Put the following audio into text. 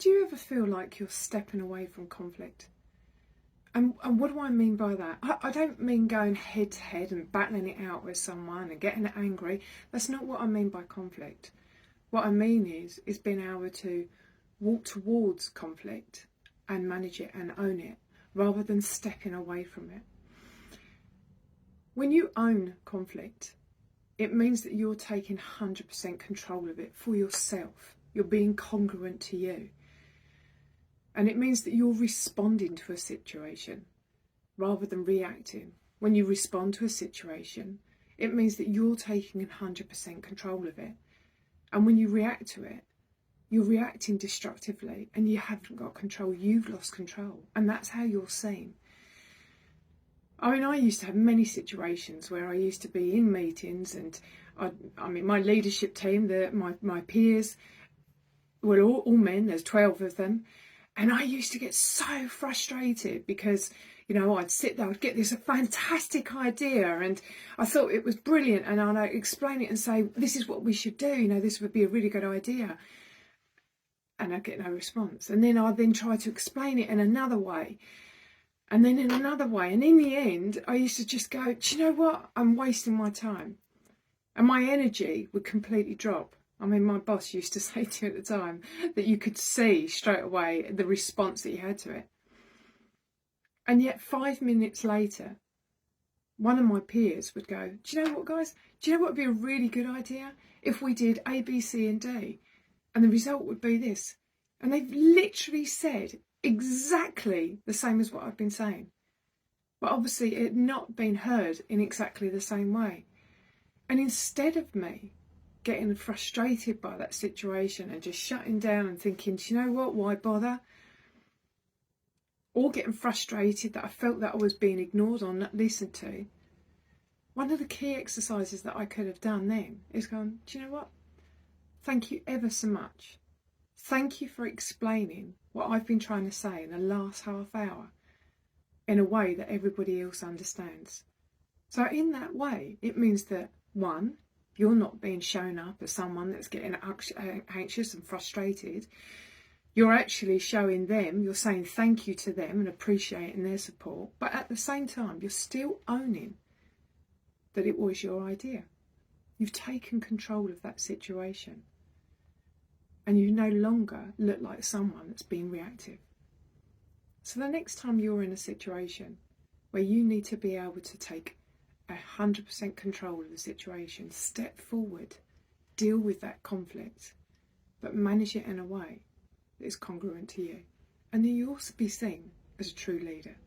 do you ever feel like you're stepping away from conflict? And what do I mean by that? I don't mean going head to head and battling it out with someone and getting angry. That's not what I mean by conflict. What I mean is being able to walk towards conflict and manage it and own it, rather than stepping away from it. When you own conflict, it means that you're taking 100% control of it for yourself. You're being congruent to you. And it means that you're responding to a situation rather than reacting. When you respond to a situation, it means that you're taking 100% control of it. And when you react to it, you're reacting destructively and you haven't got control. You've lost control. And that's how you're seen. I mean, I used to have many situations where I used to be in meetings and my leadership team, my peers were all men, there's 12 of them. And I used to get so frustrated because, I'd sit there, I'd get this fantastic idea and I thought it was brilliant, and I'd explain it and say, this is what we should do, this would be a really good idea. And I'd get no response. And then I'd try to explain it in another way. And then in another way. And in the end, I used to just go, do you know what? I'm wasting my time. And my energy would completely drop. I mean, my boss used to say to me at the time that you could see straight away the response that you had to it. And yet 5 minutes later, one of my peers would go, do you know what, guys? Do you know what would be a really good idea? If we did A, B, C and D, and the result would be this. And they've literally said exactly the same as what I've been saying. But obviously it had not been heard in exactly the same way. And instead of me getting frustrated by that situation and just shutting down and thinking, do you know what, why bother? Or getting frustrated that I felt that I was being ignored or not listened to. One of the key exercises that I could have done then is gone, do you know what? Thank you ever so much. Thank you for explaining what I've been trying to say in the last half hour in a way that everybody else understands. So in that way, it means that, one, you're not being shown up as someone that's getting anxious and frustrated. You're actually showing them, you're saying thank you to them and appreciating their support. But at the same time, you're still owning that it was your idea. You've taken control of that situation. And you no longer look like someone that's being reactive. So the next time you're in a situation where you need to be able to take 100% control of the situation, step forward, deal with that conflict, but manage it in a way that is congruent to you. And then you'll also be seen as a true leader.